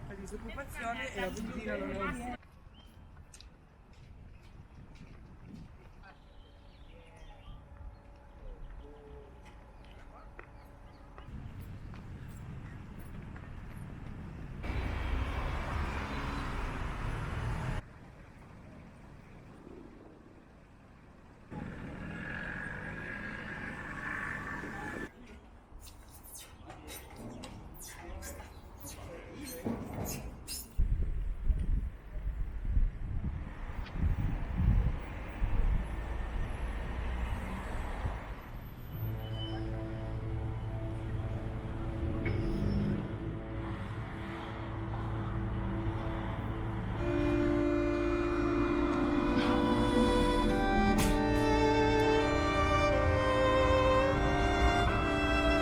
La disoccupazione e la benzina non è un...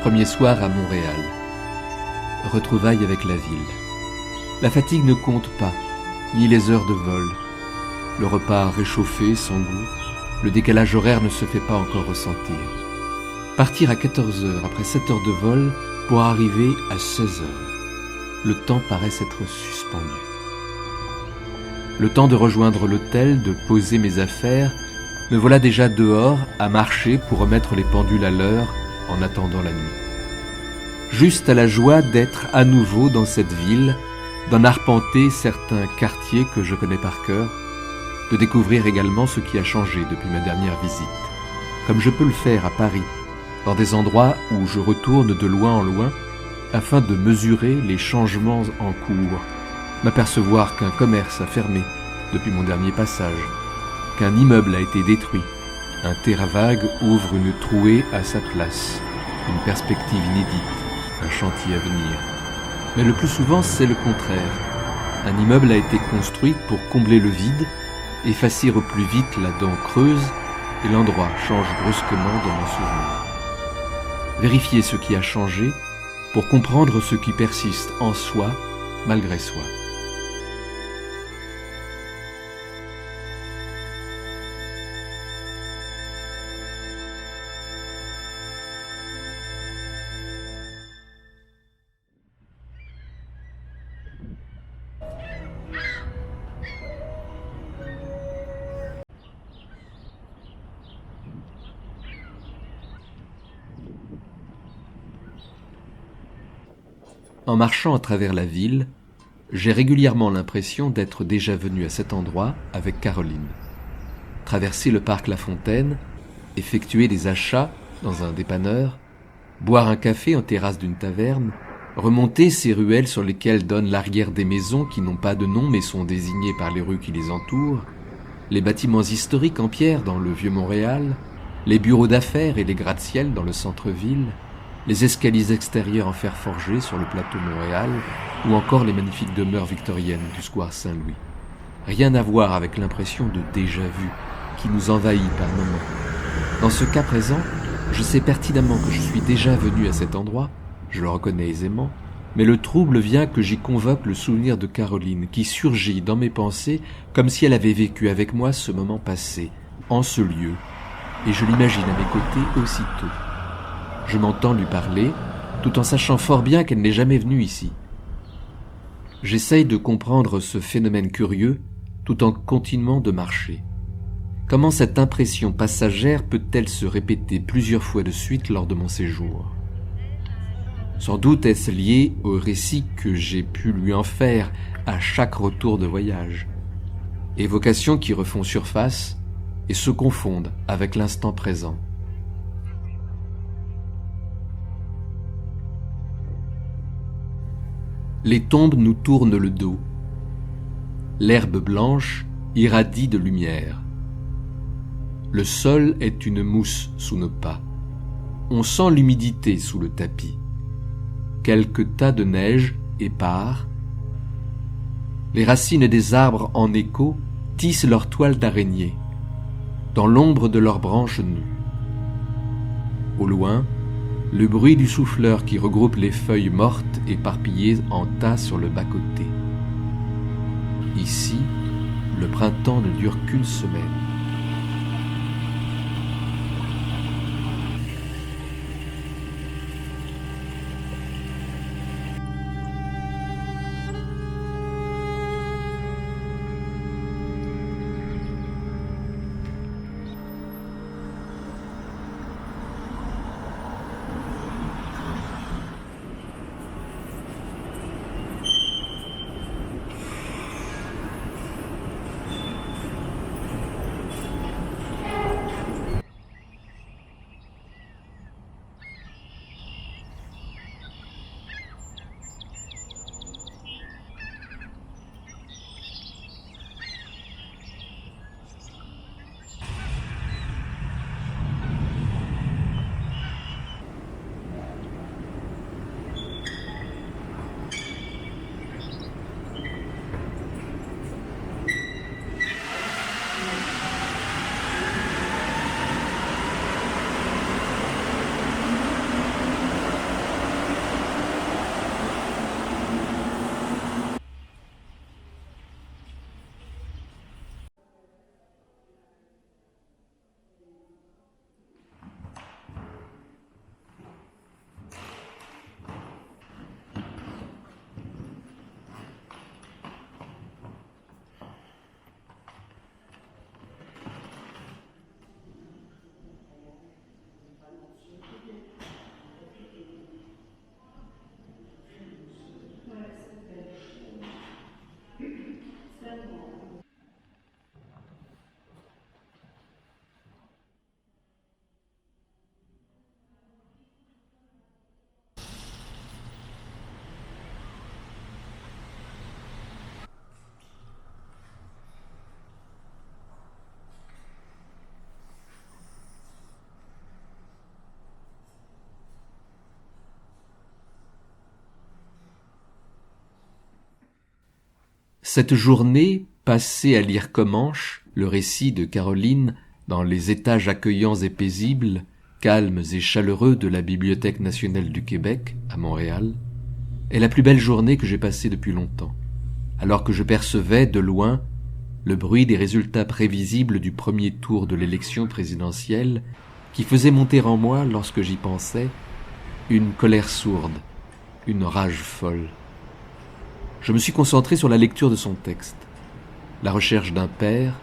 Premier soir à Montréal. Retrouvailles avec la ville. La fatigue ne compte pas, ni les heures de vol. Le repas réchauffé, sans goût, le décalage horaire ne se fait pas encore ressentir. Partir à 14 heures après 7 heures de vol pour arriver à 16 heures. Le temps paraît s'être suspendu. Le temps de rejoindre l'hôtel, de poser mes affaires, me voilà déjà dehors à marcher pour remettre les pendules à l'heure en attendant la nuit. Juste à la joie d'être à nouveau dans cette ville, d'en arpenter certains quartiers que je connais par cœur, de découvrir également ce qui a changé depuis ma dernière visite, comme je peux le faire à Paris, dans des endroits où je retourne de loin en loin, afin de mesurer les changements en cours, m'apercevoir qu'un commerce a fermé depuis mon dernier passage, qu'un immeuble a été détruit, un terrain vague ouvre une trouée à sa place, une perspective inédite, un chantier à venir. Mais le plus souvent, c'est le contraire. Un immeuble a été construit pour combler le vide, effacer au plus vite la dent creuse, et l'endroit change brusquement dans mon souvenir. Vérifier ce qui a changé pour comprendre ce qui persiste en soi, malgré soi. En marchant à travers la ville, j'ai régulièrement l'impression d'être déjà venu à cet endroit avec Caroline. Traverser le parc La Fontaine, effectuer des achats dans un dépanneur, boire un café en terrasse d'une taverne, remonter ces ruelles sur lesquelles donne l'arrière des maisons qui n'ont pas de nom mais sont désignées par les rues qui les entourent, les bâtiments historiques en pierre dans le vieux Montréal, les bureaux d'affaires et les gratte-ciel dans le centre-ville, les escaliers extérieurs en fer forgé sur le plateau Montréal, ou encore les magnifiques demeures victoriennes du square Saint-Louis. Rien à voir avec l'impression de déjà-vu qui nous envahit par moments. Dans ce cas présent, je sais pertinemment que je suis déjà venu à cet endroit, je le reconnais aisément, mais le trouble vient que j'y convoque le souvenir de Caroline qui surgit dans mes pensées comme si elle avait vécu avec moi ce moment passé, en ce lieu, et je l'imagine à mes côtés aussitôt. Je m'entends lui parler, tout en sachant fort bien qu'elle n'est jamais venue ici. J'essaye de comprendre ce phénomène curieux, tout en continuant de marcher. Comment cette impression passagère peut-elle se répéter plusieurs fois de suite lors de mon séjour ? Sans doute est-ce lié au récit que j'ai pu lui en faire à chaque retour de voyage. Évocations qui refont surface et se confondent avec l'instant présent. Les tombes nous tournent le dos. L'herbe blanche irradie de lumière. Le sol est une mousse sous nos pas. On sent l'humidité sous le tapis. Quelques tas de neige épars. Les racines des arbres en écho tissent leurs toiles d'araignée, dans l'ombre de leurs branches nues. Au loin, le bruit du souffleur qui regroupe les feuilles mortes éparpillées en tas sur le bas-côté. Ici, le printemps ne dure qu'une semaine. Cette journée, passée à lire Comanche, le récit de Caroline, dans les étages accueillants et paisibles, calmes et chaleureux de la Bibliothèque nationale du Québec, à Montréal, est la plus belle journée que j'ai passée depuis longtemps, alors que je percevais, de loin, le bruit des résultats prévisibles du premier tour de l'élection présidentielle qui faisait monter en moi, lorsque j'y pensais, une colère sourde, une rage folle. Je me suis concentré sur la lecture de son texte, la recherche d'un père,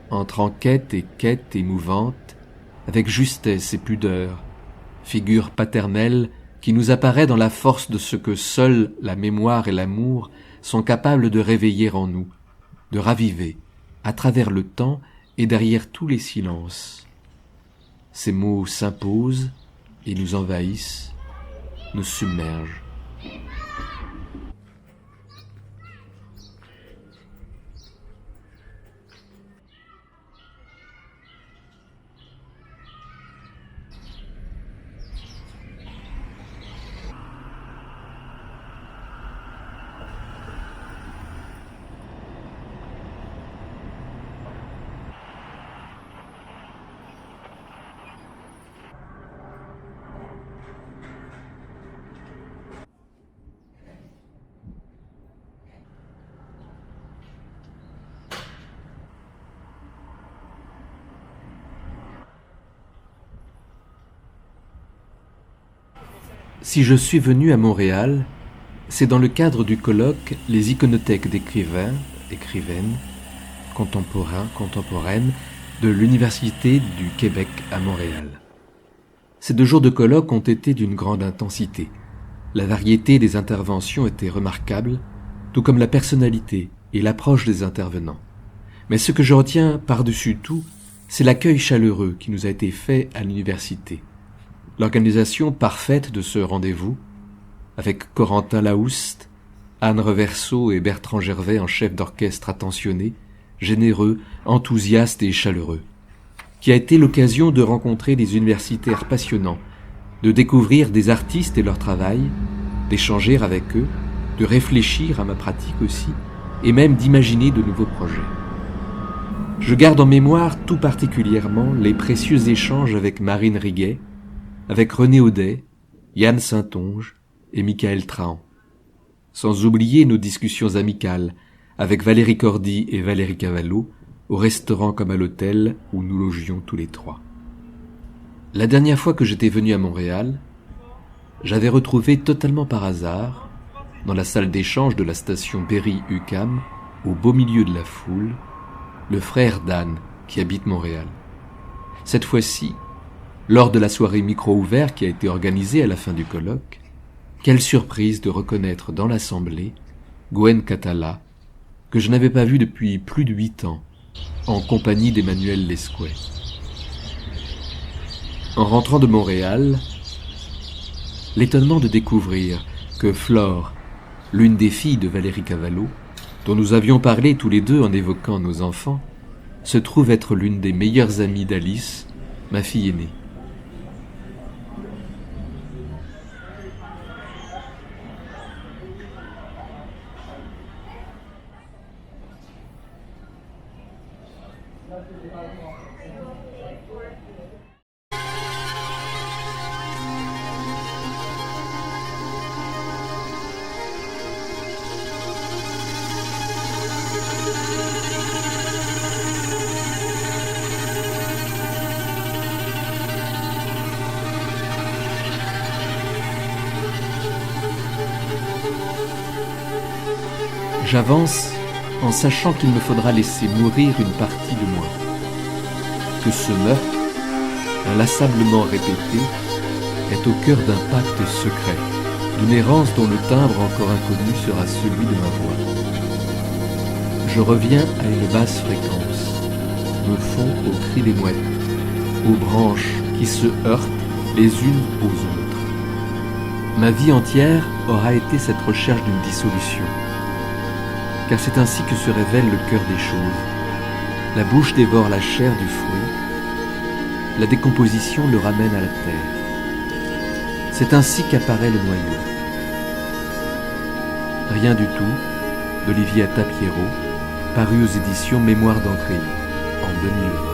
entre enquête et quête émouvante, avec justesse et pudeur, figure paternelle qui nous apparaît dans la force de ce que seuls la mémoire et l'amour sont capables de réveiller en nous, de raviver, à travers le temps et derrière tous les silences. Ces mots s'imposent et nous envahissent, nous submergent. Si je suis venu à Montréal, c'est dans le cadre du colloque Les iconothèques d'écrivains, écrivaines, contemporaines de l'Université du Québec à Montréal. Ces 2 jours de colloque ont été d'une grande intensité. La variété des interventions était remarquable, tout comme la personnalité et l'approche des intervenants. Mais ce que je retiens par-dessus tout, c'est l'accueil chaleureux qui nous a été fait à l'université. L'organisation parfaite de ce rendez-vous, avec Corentin Laouste, Anne Reverso et Bertrand Gervais en chef d'orchestre attentionné, généreux, enthousiaste et chaleureux, qui a été l'occasion de rencontrer des universitaires passionnants, de découvrir des artistes et leur travail, d'échanger avec eux, de réfléchir à ma pratique aussi, et même d'imaginer de nouveaux projets. Je garde en mémoire tout particulièrement les précieux échanges avec Marine Riguet, avec René Audet, Yann Saintonge et Michael Trahan. Sans oublier nos discussions amicales avec Valérie Cordy et Valérie Cavallo, au restaurant comme à l'hôtel où nous logions tous les 3. La dernière fois que j'étais venu à Montréal, j'avais retrouvé totalement par hasard, dans la salle d'échange de la station Berry-UQAM, au beau milieu de la foule, le frère d'Anne qui habite Montréal. Cette fois-ci, lors de la soirée micro ouvert qui a été organisée à la fin du colloque, quelle surprise de reconnaître dans l'assemblée Gwen Catala, que je n'avais pas vue depuis plus de 8 ans, en compagnie d'Emmanuel Lesquet. En rentrant de Montréal, l'étonnement de découvrir que Flore, l'une des filles de Valérie Cavallo, dont nous avions parlé tous les 2 en évoquant nos enfants, se trouve être l'une des meilleures amies d'Alice, ma fille aînée. J'avance en sachant qu'il me faudra laisser mourir une partie de moi. Que ce meurtre, inlassablement répété, est au cœur d'un pacte secret, d'une errance dont le timbre encore inconnu sera celui de ma voix. Je reviens à une basse fréquence, me fonds au cri des mouettes, aux branches qui se heurtent les unes aux autres. Ma vie entière aura été cette recherche d'une dissolution. Car c'est ainsi que se révèle le cœur des choses. La bouche dévore la chair du fruit, la décomposition le ramène à la terre. C'est ainsi qu'apparaît le noyau. Rien du tout, d'Olivier Tapiero, paru aux éditions Mémoire d'Ancreil en 2020.